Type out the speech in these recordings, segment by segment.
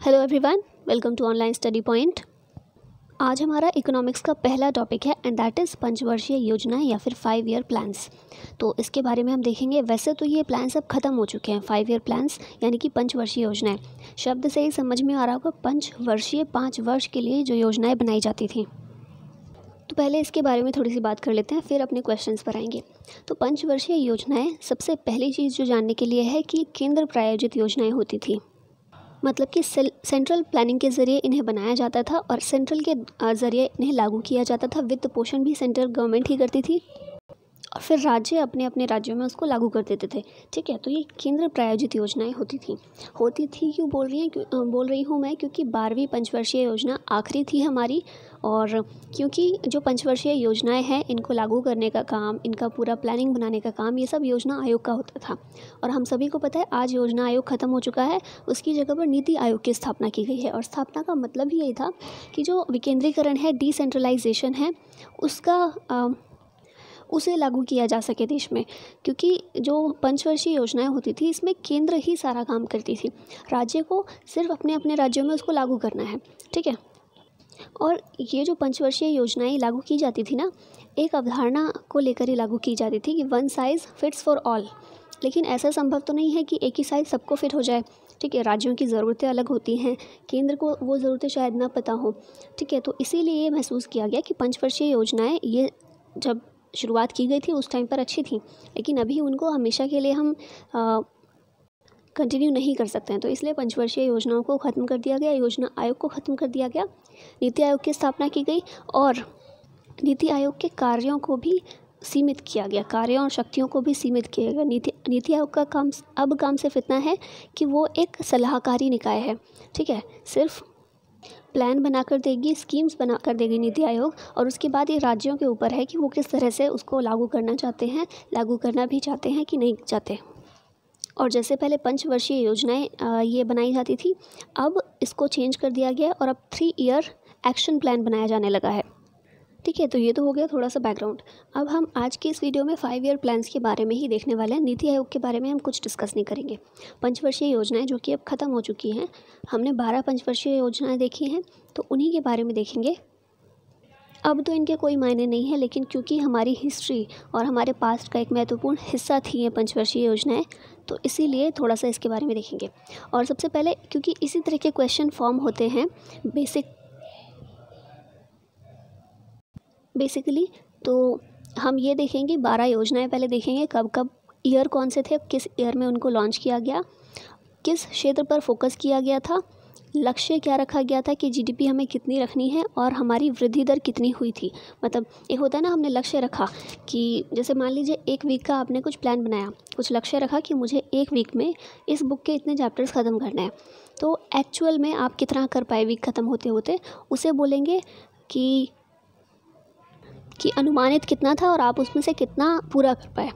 Hello everyone, welcome to online study point. आज हमारा economics का पहला टॉपिक है एंड दैट इज़ पंचवर्षीय योजनाएं या फिर 5 ईयर प्लान्स। तो इसके बारे में हम देखेंगे। वैसे तो ये प्लान्स अब ख़त्म हो चुके हैं, 5 ईयर प्लान्स यानी कि पंचवर्षीय योजनाएं। शब्द से ही समझ में आ रहा होगा, पंचवर्षीय 5 वर्ष के लिए जो योजनाएँ बनाई जाती थी। तो पहले इसके बारे में थोड़ी सी बात कर लेते हैं, फिर अपने क्वेश्चंस पर आएंगे। तो पंचवर्षीय योजनाएं, सबसे पहली चीज़ जो जानने के लिए है कि केंद्र प्रायोजित योजनाएं होती थी। मतलब कि सेंट्रल प्लानिंग के ज़रिए इन्हें बनाया जाता था और सेंट्रल के ज़रिए इन्हें लागू किया जाता था। वित्त पोषण भी सेंट्रल गवर्नमेंट ही करती थी और फिर राज्य अपने अपने राज्यों में उसको लागू कर देते थे। ठीक है, तो ये केंद्र प्रायोजित योजनाएं होती थी। क्यों बोल रही हूँ मैं, क्योंकि 12वीं पंचवर्षीय योजना आखिरी थी हमारी। और क्योंकि जो पंचवर्षीय योजनाएं हैं, इनको लागू करने का काम, इनका पूरा प्लानिंग बनाने का काम, ये सब योजना आयोग का होता था। और हम सभी को पता है आज योजना आयोग ख़त्म हो चुका है, उसकी जगह पर नीति आयोग की स्थापना की गई है। और स्थापना का मतलब ही यही था कि जो विकेंद्रीकरण है, डिसेंट्रलाइजेशन है, उसे लागू किया जा सके देश में। क्योंकि जो पंचवर्षीय योजनाएं होती थी, इसमें केंद्र ही सारा काम करती थी, राज्य को सिर्फ अपने अपने राज्यों में उसको लागू करना है। ठीक है, और ये जो पंचवर्षीय योजनाएं लागू की जाती थी ना, एक अवधारणा को लेकर ही लागू की जाती थी कि one size fits for all. लेकिन ऐसा संभव तो नहीं है कि एक ही साइज़ सबको फिट हो जाए। ठीक है, राज्यों की ज़रूरतें अलग होती हैं, केंद्र को वो ज़रूरतें शायद ना पता हो। ठीक है, तो इसीलिए ये महसूस किया गया कि पंचवर्षीय योजनाएं, ये जब शुरुआत की गई थी उस टाइम पर अच्छी थी, लेकिन अभी उनको हमेशा के लिए हम कंटिन्यू नहीं कर सकते हैं। तो इसलिए पंचवर्षीय योजनाओं को ख़त्म कर दिया गया, योजना आयोग को ख़त्म कर दिया गया, नीति आयोग की स्थापना की गई और नीति आयोग के कार्यों को भी सीमित किया गया, कार्यों और शक्तियों को भी सीमित किया गया। नीति आयोग का काम सिर्फ इतना है कि वो एक सलाहकारी निकाय है। ठीक है, सिर्फ प्लान बनाकर देगी, स्कीम्स बनाकर देगी नीति आयोग, और उसके बाद ये राज्यों के ऊपर है कि वो किस तरह से उसको लागू करना चाहते हैं, लागू करना भी चाहते हैं कि नहीं चाहते। और जैसे पहले पंचवर्षीय योजनाएं ये बनाई जाती थी, अब इसको चेंज कर दिया गया और अब 3 ईयर एक्शन प्लान बनाया जाने लगा है। ठीक है, तो ये तो हो गया थोड़ा सा बैकग्राउंड। अब हम आज की इस वीडियो में 5 ईयर प्लान्स के बारे में ही देखने वाले हैं। नीति आयोग के बारे में हम कुछ डिस्कस नहीं करेंगे। पंचवर्षीय योजनाएं जो कि अब ख़त्म हो चुकी हैं, हमने 12 पंचवर्षीय योजनाएं देखी हैं, तो उन्हीं के बारे में देखेंगे। अब तो इनके कोई मायने नहीं है, लेकिन क्योंकि हमारी हिस्ट्री और हमारे पास्ट का एक महत्वपूर्ण हिस्सा थी ये पंचवर्षीय योजनाएं, तो इसीलिए थोड़ा सा इसके बारे में देखेंगे। और सबसे पहले, क्योंकि इसी तरह के क्वेश्चन फॉर्म होते हैं बेसिकली, तो हम ये देखेंगे 12 योजनाएं पहले देखेंगे, कब कब ईयर कौन से थे, किस ईयर में उनको लॉन्च किया गया, किस क्षेत्र पर फोकस किया गया था, लक्ष्य क्या रखा गया था कि जीडीपी हमें कितनी रखनी है और हमारी वृद्धि दर कितनी हुई थी। मतलब एक होता है ना, हमने लक्ष्य रखा कि जैसे मान लीजिए 1 वीक का आपने कुछ प्लान बनाया, कुछ लक्ष्य रखा कि मुझे 1 वीक में इस बुक के इतने चैप्टर्स ख़त्म करना है। तो एक्चुअल में आप कितना कर पाए वीक ख़त्म होते होते, उसे बोलेंगे कि अनुमानित कितना था और आप उसमें से कितना पूरा कर पाए।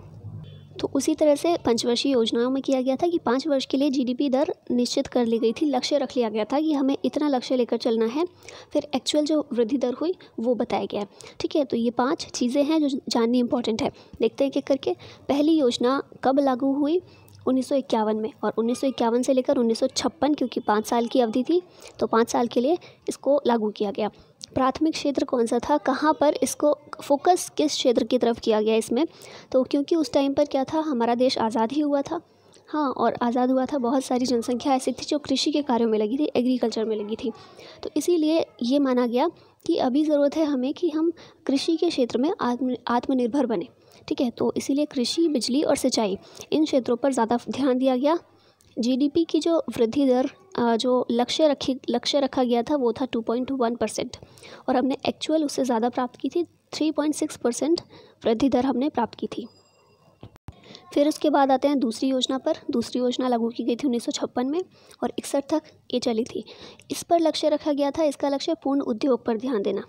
तो उसी तरह से पंचवर्षीय योजनाओं में किया गया था कि 5 वर्ष के लिए जीडीपी दर निश्चित कर ली गई थी, लक्ष्य रख लिया गया था कि हमें इतना लक्ष्य लेकर चलना है, फिर एक्चुअल जो वृद्धि दर हुई वो बताया गया। ठीक है, तो ये 5 चीज़ें हैं जो जाननी इंपॉर्टेंट है। देखते हैं एक एक करके। पहली योजना कब लागू हुई? 1951 में, और 1951 से लेकर 1956, क्योंकि 5 साल की अवधि थी, तो 5 साल के लिए इसको लागू किया गया। प्राथमिक क्षेत्र कौन सा था, कहाँ पर इसको फोकस, किस क्षेत्र की तरफ किया गया इसमें? तो क्योंकि उस टाइम पर क्या था, हमारा देश आज़ाद ही हुआ था। हाँ, और आज़ाद हुआ था, बहुत सारी जनसंख्या ऐसी थी जो कृषि के कार्यों में लगी थी, एग्रीकल्चर में लगी थी। तो इसीलिए ये माना गया कि अभी ज़रूरत है हमें कि हम कृषि के क्षेत्र में आत्मनिर्भर बने। ठीक है, तो इसीलिए कृषि, बिजली और सिंचाई, इन क्षेत्रों पर ज़्यादा ध्यान दिया गया। जीडीपी की जो वृद्धि दर, जो लक्ष्य रखा गया था, वो था 2.1%, और हमने एक्चुअल उससे ज़्यादा प्राप्त की थी, 3.6% वृद्धि दर हमने प्राप्त की थी। फिर उसके बाद आते हैं दूसरी योजना पर। दूसरी योजना लागू की गई थी 1956 में और 61 तक ये चली थी। इस पर लक्ष्य रखा गया था, इसका लक्ष्य पूर्ण उद्योग पर ध्यान देना।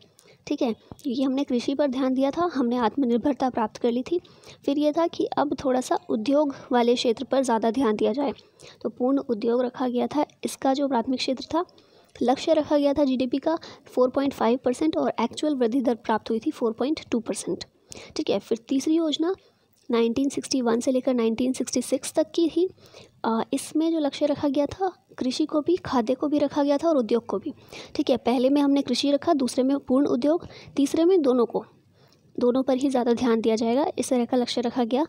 ठीक है, क्योंकि हमने कृषि पर ध्यान दिया था, हमने आत्मनिर्भरता प्राप्त कर ली थी। फिर ये था कि अब थोड़ा सा उद्योग वाले क्षेत्र पर ज़्यादा ध्यान दिया जाए, तो पूर्ण उद्योग रखा गया था। इसका जो प्राथमिक क्षेत्र था, लक्ष्य रखा गया था जीडीपी का 4.5% और एक्चुअल वृद्धि दर प्राप्त हुई थी 4.2%। ठीक है, फिर तीसरी योजना 1961 से लेकर 1966 तक की थी। इसमें जो लक्ष्य रखा गया था, कृषि को भी, खाद्य को भी रखा गया था और उद्योग को भी। ठीक है, पहले में हमने कृषि रखा, दूसरे में पूर्ण उद्योग, तीसरे में दोनों पर ही ज़्यादा ध्यान दिया जाएगा, इस तरह का लक्ष्य रखा गया।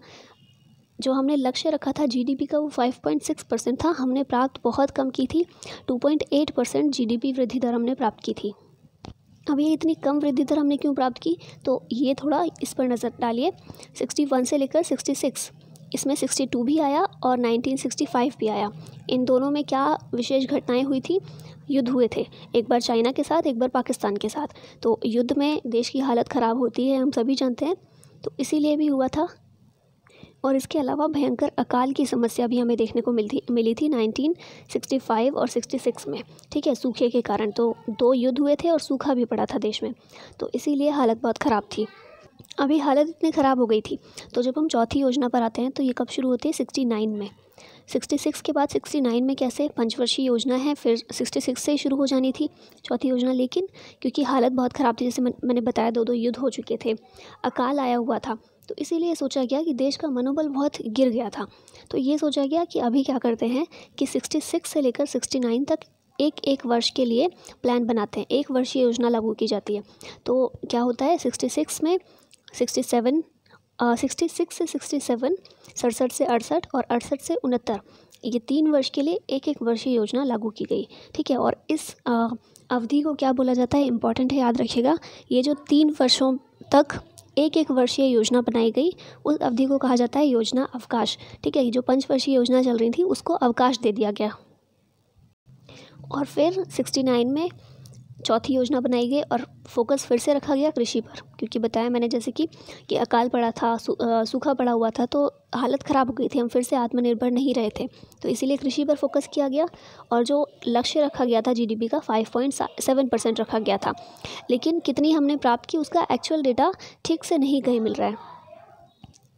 जो हमने लक्ष्य रखा था जीडीपी का, वो 5.6% था, हमने प्राप्त बहुत कम की थी। 2.8% जीडीपी वृद्धि दर हमने प्राप्त की थी। अब ये इतनी कम वृद्धि दर हमने क्यों प्राप्त की, तो ये थोड़ा इस पर नज़र डालिए। 61 से लेकर 66, इसमें 62 भी आया और 1965 भी आया। इन दोनों में क्या विशेष घटनाएं हुई थी? युद्ध हुए थे, एक बार चाइना के साथ, एक बार पाकिस्तान के साथ। तो युद्ध में देश की हालत ख़राब होती है, हम सभी जानते हैं, तो इसीलिए भी हुआ था। और इसके अलावा भयंकर अकाल की समस्या भी हमें देखने को मिली थी 1965 और 66 में। ठीक है, सूखे के कारण। तो 2 युद्ध हुए थे और सूखा भी पड़ा था देश में, तो इसीलिए हालत बहुत ख़राब थी। अभी हालत इतनी ख़राब हो गई थी, तो जब हम चौथी योजना पर आते हैं तो ये कब शुरू होती है? 69 में। 66 के बाद 69 में कैसे? पंचवर्षीय योजना है, फिर 66 से ही शुरू हो जानी थी चौथी योजना, लेकिन क्योंकि हालत बहुत ख़राब थी, जैसे मैंने बताया 2 युद्ध हो चुके थे, अकाल आया हुआ था, तो इसीलिए सोचा गया कि देश का मनोबल बहुत गिर गया था। तो ये सोचा गया कि अभी क्या करते हैं कि 66 से लेकर 69 तक एक वर्ष के लिए प्लान बनाते हैं, 1 वर्षीय योजना लागू की जाती है। तो क्या होता है 66 में 66 से 67, 67 से 68 और 68 से 69, ये 3 वर्ष के लिए एक वर्षीय योजना लागू की गई। ठीक है, और इस अवधि को क्या बोला जाता है? इम्पॉर्टेंट है, याद रखिएगा। ये जो 3 वर्षों तक एक वर्षीय योजना बनाई गई, उस अवधि को कहा जाता है योजना अवकाश। ठीक है, जो 5 वर्षीय योजना चल रही थी उसको अवकाश दे दिया गया। और फिर 69 में चौथी योजना बनाई गई और फोकस फिर से रखा गया कृषि पर, क्योंकि बताया मैंने जैसे कि अकाल पड़ा था, सूखा पड़ा हुआ था, तो हालत ख़राब हो गई थी, हम फिर से आत्मनिर्भर नहीं रहे थे, तो इसीलिए कृषि पर फोकस किया गया। और जो लक्ष्य रखा गया था जीडीपी का 5.7% रखा गया था, लेकिन कितनी हमने प्राप्त की उसका एक्चुअल डेटा ठीक से नहीं कहीं मिल रहा है,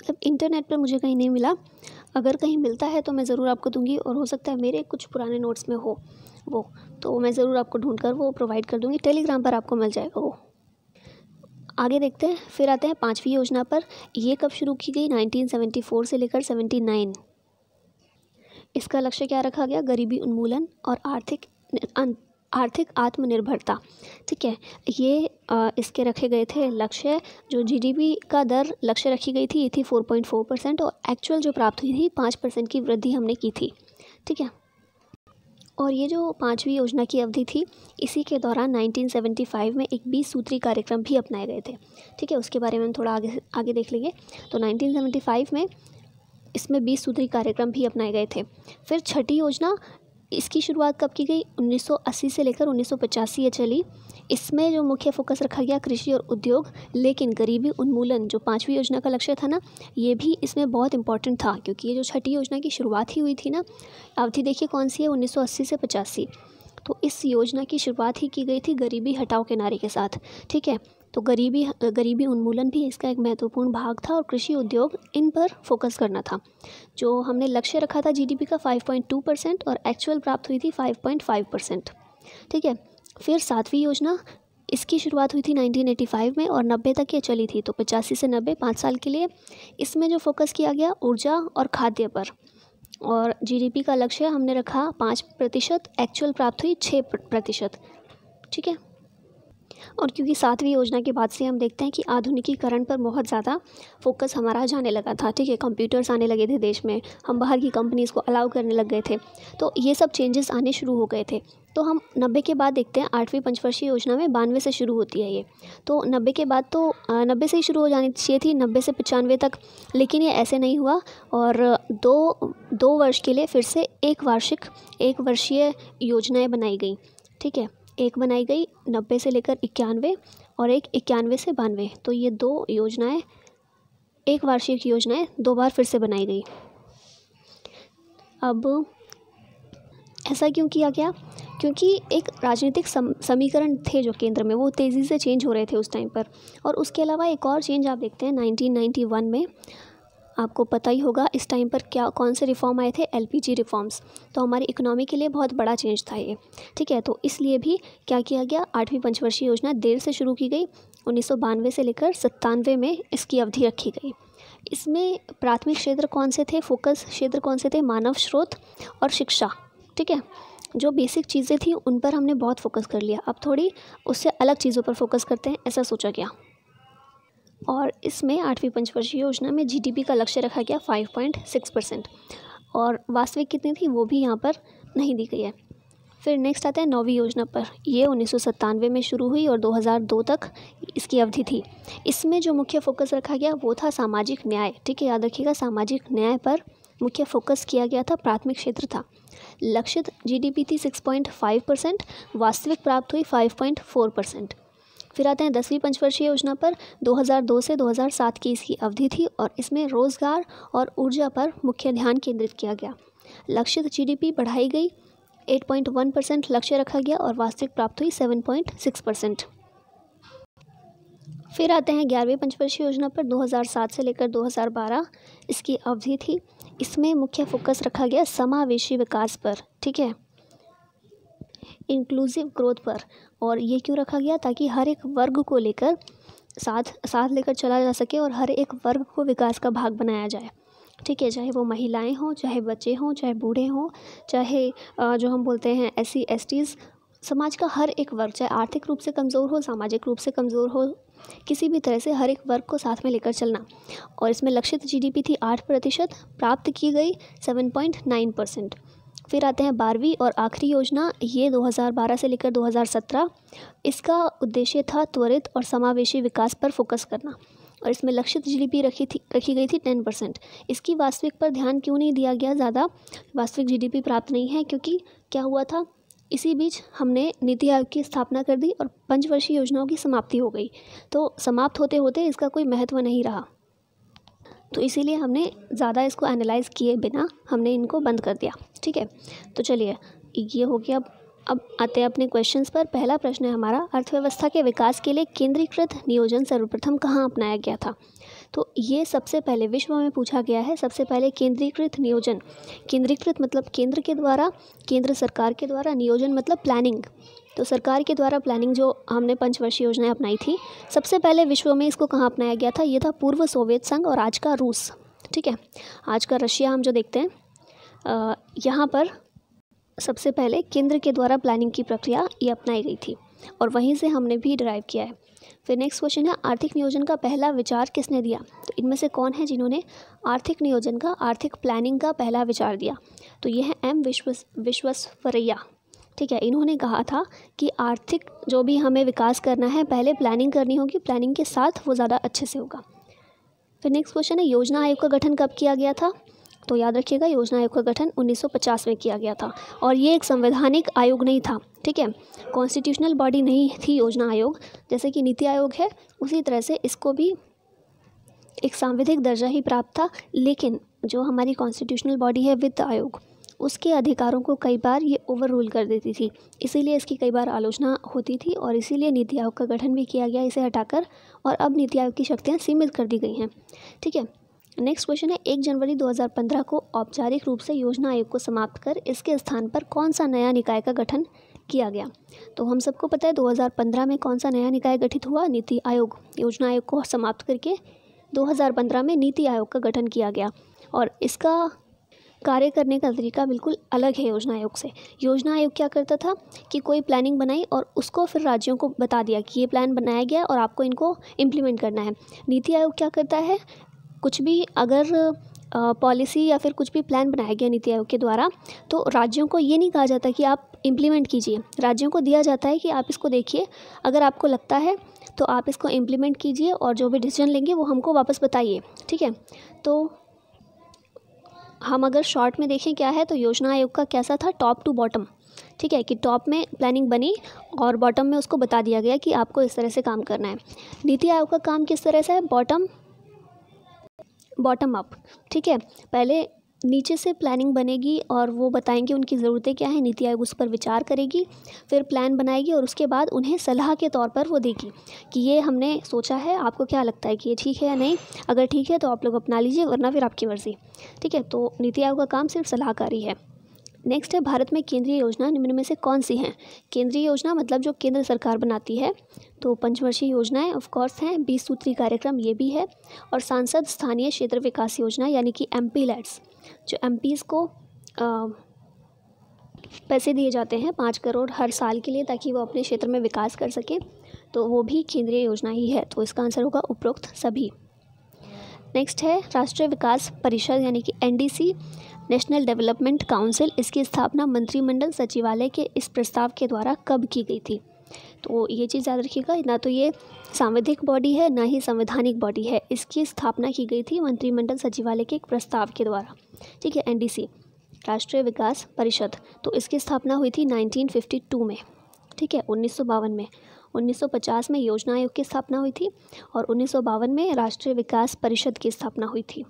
मतलब इंटरनेट पर मुझे कहीं नहीं मिला। अगर कहीं मिलता है तो मैं ज़रूर आपको दूंगी, और हो सकता है मेरे कुछ पुराने नोट्स में हो वो, तो मैं ज़रूर आपको ढूंढकर वो प्रोवाइड कर दूंगी, टेलीग्राम पर आपको मिल जाएगा वो। आगे देखते हैं, फिर आते हैं 5वीं योजना पर। ये कब शुरू की गई? 1974 से लेकर 79। इसका लक्ष्य क्या रखा गया? गरीबी उन्मूलन और आर्थिक आत्मनिर्भरता। ठीक है, ये इसके रखे गए थे लक्ष्य। जो जीडीपी का दर लक्ष्य रखी गई थी, ये थी 4.4% और एक्चुअल जो प्राप्त हुई थी 5% की वृद्धि हमने की थी। ठीक है, और ये जो 5वीं योजना की अवधि थी, इसी के दौरान 1975 में एक 20 सूत्री कार्यक्रम भी अपनाए गए थे। ठीक है, उसके बारे में हम थोड़ा आगे देख लेंगे। तो 1975 में इसमें 20 सूत्री कार्यक्रम भी अपनाए गए थे। फिर छठी योजना, इसकी शुरुआत कब की गई? 1980 से लेकर 1985 ये चली। इसमें जो मुख्य फोकस रखा गया कृषि और उद्योग, लेकिन गरीबी उन्मूलन जो 5वीं योजना का लक्ष्य था ना, ये भी इसमें बहुत इंपॉर्टेंट था, क्योंकि ये जो छठी योजना की शुरुआत ही हुई थी ना, अवधि देखिए कौन सी है, 1980 से 85। तो इस योजना की शुरुआत ही की गई थी गरीबी हटाओ के नारे के साथ। ठीक है, तो गरीबी उन्मूलन भी इसका एक महत्वपूर्ण भाग था, और कृषि उद्योग इन पर फोकस करना था। जो हमने लक्ष्य रखा था जीडीपी का 5.2% और एक्चुअल प्राप्त हुई थी 5.5%। ठीक है, फिर 7वीं योजना, इसकी शुरुआत हुई थी 1985 में और 90 तक ये चली थी, तो 85 से 90 5 साल के लिए। इसमें जो फोकस किया गया ऊर्जा और खाद्य पर, और जीडीपी का लक्ष्य हमने रखा 5%, एक्चुअल प्राप्त हुई 6%। ठीक है, और क्योंकि 7वीं योजना के बाद से हम देखते हैं कि आधुनिकीकरण पर बहुत ज़्यादा फोकस हमारा जाने लगा था। ठीक है, कंप्यूटर्स आने लगे थे देश में, हम बाहर की कंपनीज़ को अलाउ करने लग गए थे, तो ये सब चेंजेस आने शुरू हो गए थे। तो हम 90 के बाद देखते हैं 8वीं पंचवर्षीय योजना में 92 से शुरू होती है ये। तो 90 के बाद तो 90 से ही शुरू हो जानी चाहिए थी, 90 से 95 तक, लेकिन ये ऐसे नहीं हुआ, और दो वर्ष के लिए फिर से एक वर्षीय योजनाएँ बनाई गई। ठीक है, एक बनाई गई 90 से लेकर 91 और एक 91 से 92। तो ये 2 योजनाएं, एक वार्षिक योजनाएं 2 बार फिर से बनाई गई। अब ऐसा क्यों किया गया? क्योंकि एक राजनीतिक समीकरण थे जो केंद्र में, वो तेज़ी से चेंज हो रहे थे उस टाइम पर। और उसके अलावा एक और चेंज आप देखते हैं 1991 में, आपको पता ही होगा इस टाइम पर कौन से रिफॉर्म आए थे? LPG reforms. तो हमारी इकोनॉमी के लिए बहुत बड़ा चेंज था ये। ठीक है, तो इसलिए भी क्या किया गया, 8वीं पंचवर्षीय योजना देर से शुरू की गई, 1992 से लेकर 97 में इसकी अवधि रखी गई। इसमें प्राथमिक क्षेत्र कौन से थे, फोकस क्षेत्र कौन से थे, मानव स्रोत और शिक्षा। ठीक है, जो बेसिक चीज़ें थी उन पर हमने बहुत फोकस कर लिया, अब थोड़ी उससे अलग चीज़ों पर फोकस करते हैं, ऐसा सोचा गया। और इसमें 8वीं पंचवर्षीय योजना में जीडीपी का लक्ष्य रखा गया 5.6% और वास्तविक कितनी थी वो भी यहाँ पर नहीं दी गई है। फिर नेक्स्ट आता है 9वीं योजना पर। ये 1997 में शुरू हुई और 2002 तक इसकी अवधि थी। इसमें जो मुख्य फोकस रखा गया वो था सामाजिक न्याय। ठीक है, याद रखिएगा, सामाजिक न्याय पर मुख्य फोकस किया गया था, प्राथमिक क्षेत्र था। लक्षित जीडीपी थी 6.5%, वास्तविक प्राप्त हुई 5.4%। फिर आते हैं 10वीं पंचवर्षीय योजना पर। 2002 से 2007 की इसकी अवधि थी और इसमें रोजगार और ऊर्जा पर मुख्य ध्यान केंद्रित किया गया। लक्षित जीडीपी बढ़ाई गई, 8.1% लक्ष्य रखा गया और वास्तविक प्राप्त हुई 7.6%। फिर आते हैं 11वीं पंचवर्षीय योजना पर। 2007 से लेकर 2012 इसकी अवधि थी। इसमें मुख्य फोकस रखा गया समावेशी विकास पर। ठीक है, इंक्लूसिव ग्रोथ पर। और ये क्यों रखा गया, ताकि हर एक वर्ग को लेकर साथ लेकर चला जा सके और हर एक वर्ग को विकास का भाग बनाया जाए। ठीक है, चाहे वो महिलाएं हों, चाहे बच्चे हों, चाहे बूढ़े हों, चाहे जो हम बोलते हैं SC STs, समाज का हर एक वर्ग, चाहे आर्थिक रूप से कमज़ोर हो, सामाजिक रूप से कमज़ोर हो, किसी भी तरह से हर एक वर्ग को साथ में लेकर चलना। और इसमें लक्षित जीडीपी थी 8%, प्राप्त की गई 7.9%। फिर आते हैं 12वीं और आखिरी योजना, ये 2012 से लेकर 2017। इसका उद्देश्य था त्वरित और समावेशी विकास पर फोकस करना और इसमें लक्षित जीडीपी रखी गई थी 10%। इसकी वास्तविक पर ध्यान क्यों नहीं दिया गया ज़्यादा, वास्तविक जीडीपी प्राप्त नहीं है क्योंकि क्या हुआ था, इसी बीच हमने नीति आयोग की स्थापना कर दी और पंचवर्षीय योजनाओं की समाप्ति हो गई, तो समाप्त होते होते इसका कोई महत्व नहीं रहा, तो इसीलिए हमने ज़्यादा इसको एनालाइज किए बिना हमने इनको बंद कर दिया। ठीक है, तो चलिए ये हो गया। अब आते हैं अपने क्वेश्चंस पर। पहला प्रश्न है हमारा, अर्थव्यवस्था के विकास के लिए केंद्रीकृत नियोजन सर्वप्रथम कहाँ अपनाया गया था। तो ये सबसे पहले विश्व में पूछा गया है। सबसे पहले केंद्रीकृत नियोजन, केंद्रीकृत मतलब केंद्र के द्वारा, केंद्र सरकार के द्वारा, नियोजन मतलब प्लानिंग, तो सरकार के द्वारा प्लानिंग जो हमने पंचवर्षीय योजनाएं अपनाई थी, सबसे पहले विश्व में इसको कहाँ अपनाया गया था, ये था पूर्व सोवियत संघ और आज का रूस। ठीक है, आज का रशिया हम जो देखते हैं, यहाँ पर सबसे पहले केंद्र के द्वारा प्लानिंग की प्रक्रिया ये अपनाई गई थी और वहीं से हमने भी डिराइव किया है। फिर नेक्स्ट क्वेश्चन है, आर्थिक नियोजन का पहला विचार किसने दिया। तो इनमें से कौन है जिन्होंने आर्थिक नियोजन का, आर्थिक प्लानिंग का पहला विचार दिया। तो ये है M विश्वेश्वरैया। ठीक है, इन्होंने कहा था कि आर्थिक जो भी हमें विकास करना है पहले प्लानिंग करनी होगी, प्लानिंग के साथ वो ज़्यादा अच्छे से होगा। फिर नेक्स्ट क्वेश्चन है, योजना आयोग का गठन कब किया गया था। तो याद रखिएगा, योजना आयोग का गठन 1950 में किया गया था और ये एक संवैधानिक आयोग नहीं था। ठीक है, कॉन्स्टिट्यूशनल बॉडी नहीं थी योजना आयोग, जैसे कि नीति आयोग है उसी तरह से इसको भी एक सांविधिक दर्जा ही प्राप्त था। लेकिन जो हमारी कॉन्स्टिट्यूशनल बॉडी है वित्त आयोग, उसके अधिकारों को कई बार ये ओवर रूल कर देती थी, इसीलिए इसकी कई बार आलोचना होती थी और इसीलिए नीति आयोग का गठन भी किया गया इसे हटाकर, और अब नीति आयोग की शक्तियाँ सीमित कर दी गई हैं। ठीक है, नेक्स्ट क्वेश्चन है, 1 जनवरी 2015 को औपचारिक रूप से योजना आयोग को समाप्त कर इसके स्थान पर कौन सा नया निकाय का गठन किया गया। तो हम सबको पता है 2015 में कौन सा नया निकाय गठित हुआ, नीति आयोग। योजना आयोग को समाप्त करके 2015 में नीति आयोग का गठन किया गया और इसका कार्य करने का तरीका बिल्कुल अलग है योजना आयोग से। योजना आयोग क्या करता था कि कोई प्लानिंग बनाई और उसको फिर राज्यों को बता दिया कि ये प्लान बनाया गया और आपको इनको इम्प्लीमेंट करना है। नीति आयोग क्या करता है, कुछ भी अगर पॉलिसी या फिर कुछ भी प्लान बनाया गया नीति आयोग के द्वारा, तो राज्यों को ये नहीं कहा जाता कि आप इम्प्लीमेंट कीजिए, राज्यों को दिया जाता है कि आप इसको देखिए, अगर आपको लगता है तो आप इसको इम्प्लीमेंट कीजिए और जो भी डिसीजन लेंगे वो हमको वापस बताइए। ठीक है, तो हम अगर शॉर्ट में देखें क्या है, तो योजना आयोग का कैसा था, टॉप टू बॉटम। ठीक है, कि टॉप में प्लानिंग बनी और बॉटम में उसको बता दिया गया कि आपको इस तरह से काम करना है। नीति आयोग का काम किस तरह से है, बॉटम अप। ठीक है, पहले नीचे से प्लानिंग बनेगी और वो बताएंगे उनकी ज़रूरतें क्या हैं, नीति आयोग उस पर विचार करेगी, फिर प्लान बनाएगी और उसके बाद उन्हें सलाह के तौर पर वो देगी कि ये हमने सोचा है, आपको क्या लगता है कि ये ठीक है या नहीं, अगर ठीक है तो आप लोग अपना लीजिए, वरना फिर आपकी मर्ज़ी। ठीक है, तो नीति आयोग का काम सिर्फ सलाहकारी है। नेक्स्ट है भारत में केंद्रीय योजना निम्न में से कौन सी हैं। केंद्रीय योजना मतलब जो केंद्र सरकार बनाती है, तो पंचवर्षीय योजनाएं ऑफ कोर्स हैं, 20 सूत्री कार्यक्रम ये भी है, और सांसद स्थानीय क्षेत्र विकास योजना यानी कि MP लैट्स, जो MPs को पैसे दिए जाते हैं 5 करोड़ हर साल के लिए ताकि वो अपने क्षेत्र में विकास कर सकें, तो वो भी केंद्रीय योजना ही है। तो इसका आंसर होगा उपरोक्त सभी। नेक्स्ट है राष्ट्रीय विकास परिषद यानी कि NDC, नेशनल डेवलपमेंट काउंसिल। इसकी स्थापना मंत्रिमंडल सचिवालय के इस प्रस्ताव के द्वारा कब की गई थी। तो ये चीज़ याद रखिएगा, ना तो ये सांविधिक बॉडी है ना ही संवैधानिक बॉडी है। इसकी स्थापना की गई थी मंत्रिमंडल सचिवालय के एक प्रस्ताव के द्वारा। ठीक है, NDC राष्ट्रीय विकास परिषद, तो इसकी स्थापना हुई थी 1952 में। ठीक है, 1952 में। 1950 में योजना आयोग की स्थापना हुई थी और 1952 में राष्ट्रीय विकास परिषद की स्थापना हुई थी।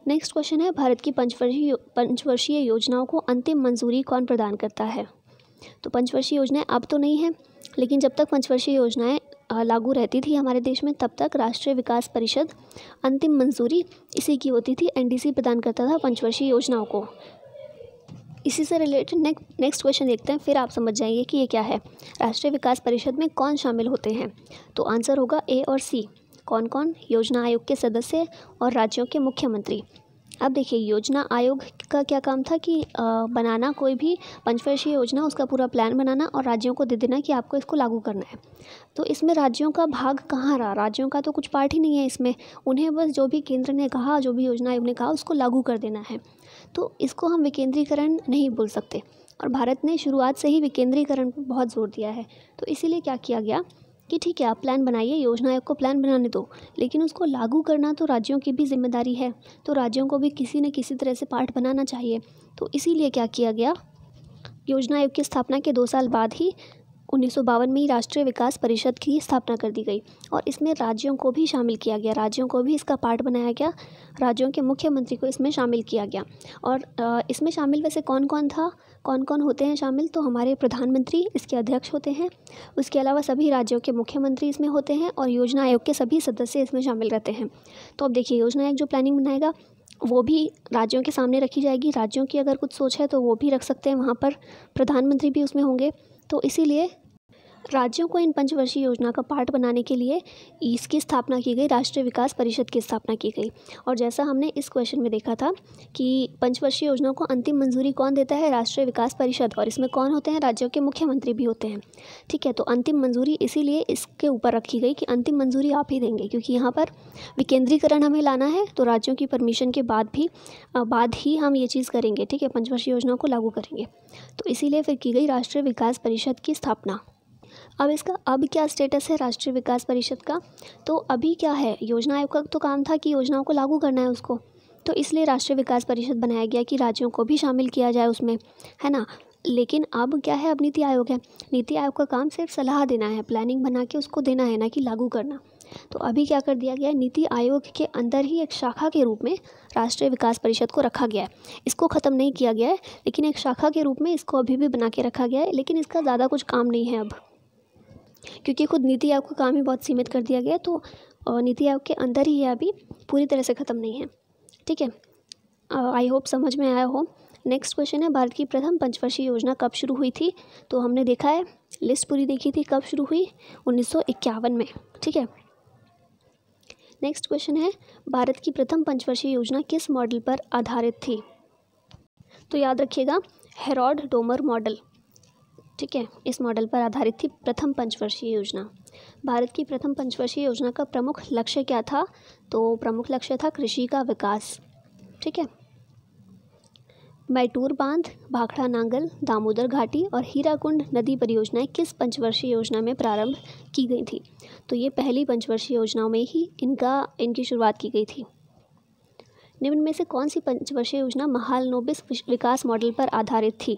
नेक्स्ट क्वेश्चन है भारत की पंचवर्षीय योजनाओं को अंतिम मंजूरी कौन प्रदान करता है। तो पंचवर्षीय योजनाएं अब तो नहीं है, लेकिन जब तक पंचवर्षीय योजनाएं लागू रहती थी हमारे देश में, तब तक राष्ट्रीय विकास परिषद अंतिम मंजूरी इसी की होती थी। NDC प्रदान करता था पंचवर्षीय योजनाओं को। इसी से रिलेटेड नेक्स्ट क्वेश्चन देखते हैं, फिर आप समझ जाएंगे कि ये क्या है। राष्ट्रीय विकास परिषद में कौन शामिल होते हैं। तो आंसर होगा A और C। कौन कौन? योजना आयोग के सदस्य और राज्यों के मुख्यमंत्री। अब देखिए, योजना आयोग का क्या काम था कि बनाना कोई भी पंचवर्षीय योजना, उसका पूरा प्लान बनाना और राज्यों को दे देना कि आपको इसको लागू करना है। तो इसमें राज्यों का भाग कहाँ रहा? राज्यों का तो कुछ पार्ट ही नहीं है इसमें। उन्हें बस जो भी केंद्र ने कहा, जो भी योजना आयोग ने कहा, उसको लागू कर देना है। तो इसको हम विकेंद्रीकरण नहीं बोल सकते, और भारत ने शुरुआत से ही विकेंद्रीकरण पर बहुत जोर दिया है। तो इसीलिए क्या किया गया कि ठीक है, आप प्लान बनाइए, योजना आयोग को प्लान बनाने दो, लेकिन उसको लागू करना तो राज्यों की भी जिम्मेदारी है। तो राज्यों को भी किसी न किसी तरह से पार्ट बनाना चाहिए। तो इसीलिए क्या किया गया, योजना आयोग की स्थापना के 2 साल बाद ही 1952 में ही राष्ट्रीय विकास परिषद की स्थापना कर दी गई, और इसमें राज्यों को भी शामिल किया गया, राज्यों को भी इसका पार्ट बनाया गया, राज्यों के मुख्यमंत्री को इसमें शामिल किया गया। और इसमें शामिल वैसे कौन कौन था, कौन कौन होते हैं शामिल? तो हमारे प्रधानमंत्री इसके अध्यक्ष होते हैं, उसके अलावा सभी राज्यों के मुख्यमंत्री इसमें होते हैं, और योजना आयोग के सभी सदस्य इसमें शामिल रहते हैं। तो अब देखिए, योजना आयोग जो प्लानिंग बनाएगा वो भी राज्यों के सामने रखी जाएगी। राज्यों की अगर कुछ सोच है तो वो भी रख सकते हैं वहाँ पर, प्रधानमंत्री भी उसमें होंगे। तो इसीलिए राज्यों को इन पंचवर्षीय योजना का पार्ट बनाने के लिए इसकी स्थापना की गई, राष्ट्रीय विकास परिषद की स्थापना की गई। और जैसा हमने इस क्वेश्चन में देखा था कि पंचवर्षीय योजनाओं को अंतिम मंजूरी कौन देता है, राष्ट्रीय विकास परिषद, और इसमें कौन होते हैं, राज्यों के मुख्यमंत्री भी होते हैं। ठीक है, तो अंतिम मंजूरी इसीलिए इसके ऊपर रखी गई कि अंतिम मंजूरी आप ही देंगे, क्योंकि यहाँ पर विकेंद्रीकरण हमें लाना है, तो राज्यों की परमिशन के बाद ही हम ये चीज़ करेंगे। ठीक है, पंचवर्षीय योजनाओं को लागू करेंगे। तो इसीलिए फिर की गई राष्ट्रीय विकास परिषद की स्थापना। अब इसका अब क्या स्टेटस है राष्ट्रीय विकास परिषद का? तो अभी क्या है, योजना आयोग का तो काम था कि योजनाओं को लागू करना है उसको, तो इसलिए राष्ट्रीय विकास परिषद बनाया गया कि राज्यों को भी शामिल किया जाए उसमें, है ना। लेकिन अब क्या है, अब नीति आयोग है। नीति आयोग का काम सिर्फ सलाह देना है, प्लानिंग बना के उसको देना है, ना कि लागू करना। तो अभी क्या कर दिया गया है, नीति आयोग के अंदर ही एक शाखा के रूप में राष्ट्रीय विकास परिषद को रखा गया है। इसको ख़त्म नहीं किया गया है, लेकिन एक शाखा के रूप में इसको अभी भी बना के रखा गया है। लेकिन इसका ज़्यादा कुछ काम नहीं है अब, क्योंकि खुद नीति आयोग का काम ही बहुत सीमित कर दिया गया। तो नीति आयोग के अंदर ही है, अभी पूरी तरह से ख़त्म नहीं है। ठीक है, आई होप समझ में आया हो। नेक्स्ट क्वेश्चन है, भारत की प्रथम पंचवर्षीय योजना कब शुरू हुई थी। तो हमने देखा है, लिस्ट पूरी देखी थी, कब शुरू हुई, 1951 में। ठीक है, नेक्स्ट क्वेश्चन है, भारत की प्रथम पंचवर्षीय योजना किस मॉडल पर आधारित थी। तो याद रखिएगा, हेरोड-डोमर मॉडल। ठीक है, इस मॉडल पर आधारित थी प्रथम पंचवर्षीय योजना। भारत की प्रथम पंचवर्षीय योजना का प्रमुख लक्ष्य क्या था। तो प्रमुख लक्ष्य था कृषि का विकास। ठीक है, मैटूर बांध, भाखड़ा नांगल, दामोदर घाटी और हीराकुंड नदी परियोजनाएं किस पंचवर्षीय योजना में प्रारंभ की गई थी। तो ये पहली पंचवर्षीय योजनाओं में ही इनकी शुरुआत की गई थी। निम्न में से कौन सी पंचवर्षीय योजना महालनोबिस विकास मॉडल पर आधारित थी।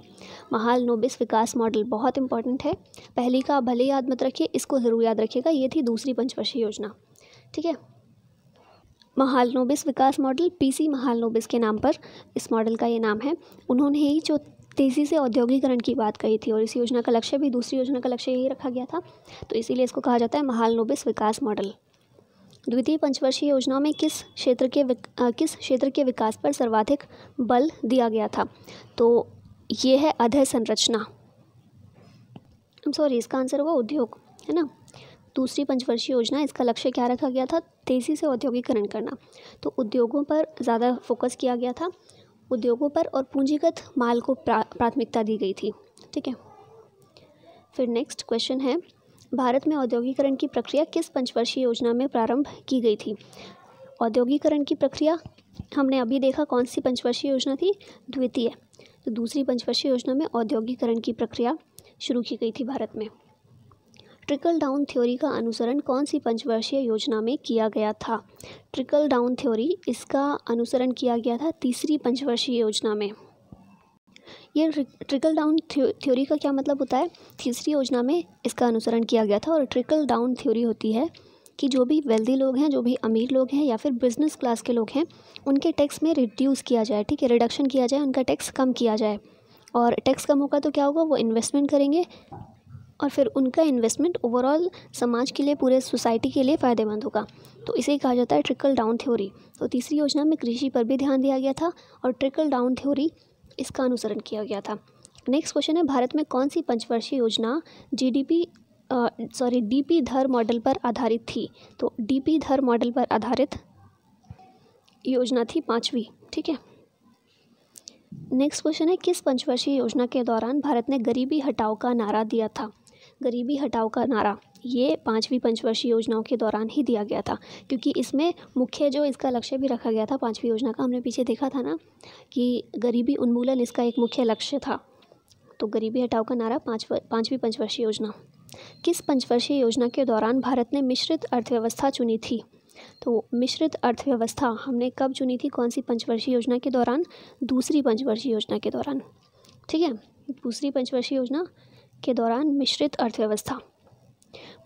महालनोबिस विकास मॉडल बहुत इंपॉर्टेंट है, पहली का भले याद मत रखिए, इसको ज़रूर याद रखिएगा, ये थी दूसरी पंचवर्षीय योजना। ठीक है, महालनोबिस विकास मॉडल PC महालनोबिस के नाम पर इस मॉडल का ये नाम है। उन्होंने ही जो तेज़ी से औद्योगिकरण की बात कही थी, और इस योजना का लक्ष्य भी दूसरी योजना का लक्ष्य यही रखा गया था, तो इसीलिए इसको कहा जाता है महालनोबिस विकास मॉडल। द्वितीय पंचवर्षीय योजनाओं में किस क्षेत्र के विकास पर सर्वाधिक बल दिया गया था। तो ये है अधोसंरचना, सॉरी इसका आंसर होगा उद्योग, है ना। दूसरी पंचवर्षीय योजना, इसका लक्ष्य क्या रखा गया था? तेज़ी से औद्योगिकरण करना। तो उद्योगों पर ज़्यादा फोकस किया गया था, उद्योगों पर, और पूंजीगत माल को प्राथमिकता दी गई थी। ठीक है। फिर नेक्स्ट क्वेश्चन है, भारत में औद्योगिकरण की प्रक्रिया किस पंचवर्षीय योजना में प्रारंभ की गई थी? औद्योगिकरण की प्रक्रिया हमने अभी देखा, कौन सी पंचवर्षीय योजना थी? द्वितीय। तो दूसरी पंचवर्षीय योजना में औद्योगिकरण की प्रक्रिया शुरू की गई थी भारत में। ट्रिकल डाउन थ्योरी का अनुसरण कौन सी पंचवर्षीय योजना में किया गया था? ट्रिकल डाउन थ्योरी, इसका अनुसरण किया गया था तीसरी पंचवर्षीय योजना में। ये ट्रिकल डाउन थ्योरी का क्या मतलब होता है? तीसरी योजना में इसका अनुसरण किया गया था। और ट्रिकल डाउन थ्योरी होती है कि जो भी वेल्दी लोग हैं, जो भी अमीर लोग हैं या फिर बिजनेस क्लास के लोग हैं, उनके टैक्स में रिड्यूस किया जाए, ठीक है, रिडक्शन किया जाए, उनका टैक्स कम किया जाए। और टैक्स कम होगा तो क्या होगा? वो इन्वेस्टमेंट करेंगे और फिर उनका इन्वेस्टमेंट ओवरऑल समाज के लिए, पूरे सोसाइटी के लिए फ़ायदेमंद होगा। तो इसे कहा जाता है ट्रिकल डाउन थ्योरी। तो तीसरी योजना में कृषि पर भी ध्यान दिया गया था और ट्रिकल डाउन थ्योरी, इसका अनुसरण किया गया था। नेक्स्ट क्वेश्चन है, भारत में कौन सी पंचवर्षीय योजना डीपी धर मॉडल पर आधारित थी? तो डीपी धर मॉडल पर आधारित योजना थी पाँचवीं। ठीक है। नेक्स्ट क्वेश्चन है, किस पंचवर्षीय योजना के दौरान भारत ने गरीबी हटाओ का नारा दिया था? गरीबी हटाओ का नारा ये पाँचवीं पंचवर्षीय योजनाओं के दौरान ही दिया गया था, क्योंकि इसमें मुख्य जो इसका लक्ष्य भी रखा गया था पाँचवीं योजना का, हमने पीछे देखा था ना कि गरीबी उन्मूलन इसका एक मुख्य लक्ष्य था। तो गरीबी हटाओ का नारा पाँचवीं पंचवर्षीय योजना। किस पंचवर्षीय योजना के दौरान भारत ने मिश्रित अर्थव्यवस्था चुनी थी? तो मिश्रित अर्थव्यवस्था हमने कब चुनी थी? कौन सी पंचवर्षीय योजना के दौरान? दूसरी पंचवर्षीय योजना के दौरान। ठीक है, दूसरी पंचवर्षीय योजना के दौरान मिश्रित अर्थव्यवस्था।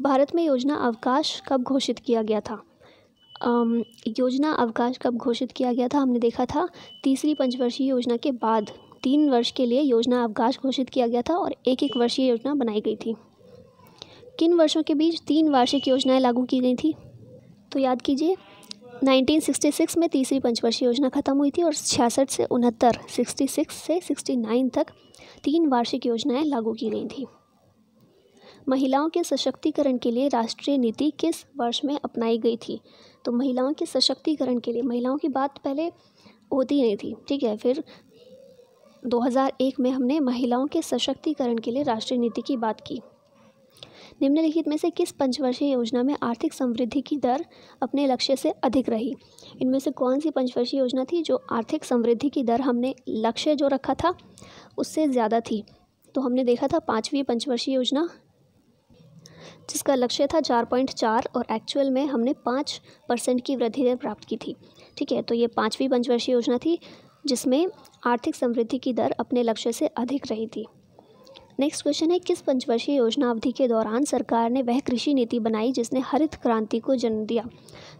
भारत में योजना अवकाश कब घोषित किया गया था? योजना अवकाश कब घोषित किया गया था? हमने देखा था तीसरी पंचवर्षीय योजना के बाद 3 वर्ष के लिए योजना अवकाश घोषित किया गया था और एक एक वर्षीय योजना बनाई गई थी। किन वर्षों के बीच 3 वार्षिक योजनाएं लागू की गई थी? तो याद कीजिए, 1966 में तीसरी पंचवर्षीय योजना खत्म हुई थी और 66 से 69, 66 से 69 तक 3 वार्षिक योजनाएं लागू की गई थी। महिलाओं के सशक्तिकरण के लिए राष्ट्रीय नीति किस वर्ष में अपनाई गई थी? तो महिलाओं के सशक्तिकरण के लिए, महिलाओं की बात पहले होती नहीं थी, ठीक है, फिर 2001 में हमने महिलाओं के सशक्तिकरण के लिए राष्ट्रीय नीति की बात की। निम्नलिखित में से किस पंचवर्षीय योजना में आर्थिक समृद्धि की दर अपने लक्ष्य से अधिक रही? इनमें से कौन सी पंचवर्षीय योजना थी जो आर्थिक समृद्धि की दर, हमने लक्ष्य जो रखा था उससे ज़्यादा थी? तो हमने देखा था पाँचवीं पंचवर्षीय योजना, जिसका लक्ष्य था 4.4 और एक्चुअल में हमने 5% की वृद्धि दर प्राप्त की थी। ठीक है, तो ये पाँचवीं पंचवर्षीय योजना थी जिसमें आर्थिक समृद्धि की दर अपने लक्ष्य से अधिक रही थी। नेक्स्ट क्वेश्चन है, किस पंचवर्षीय योजना अवधि के दौरान सरकार ने वह कृषि नीति बनाई जिसने हरित क्रांति को जन्म दिया?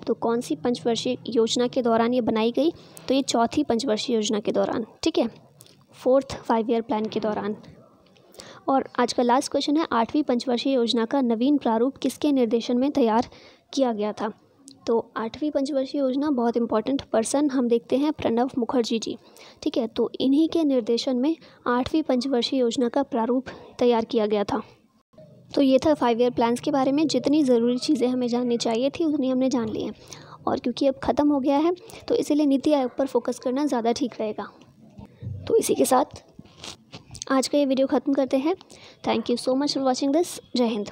तो कौन सी पंचवर्षीय योजना के दौरान ये बनाई गई? तो ये चौथी पंचवर्षीय योजना के दौरान, ठीक है, 4th 5 ईयर प्लान के दौरान। और आज का लास्ट क्वेश्चन है, 8वीं पंचवर्षीय योजना का नवीन प्रारूप किसके निर्देशन में तैयार किया गया था? तो 8वीं पंचवर्षीय योजना, बहुत इंपॉर्टेंट पर्सन हम देखते हैं प्रणब मुखर्जी जी। ठीक है, तो इन्हीं के निर्देशन में 8वीं पंचवर्षीय योजना का प्रारूप तैयार किया गया था। तो ये था 5 ईयर प्लान्स के बारे में। जितनी ज़रूरी चीज़ें हमें जाननी चाहिए थी उतनी हमने जान ली हैं, और क्योंकि अब ख़त्म हो गया है तो इसीलिए नीति आयोग पर फोकस करना ज़्यादा ठीक रहेगा। तो इसी के साथ आज का ये वीडियो ख़त्म करते हैं। Thank you so much for watching this. जय हिंद।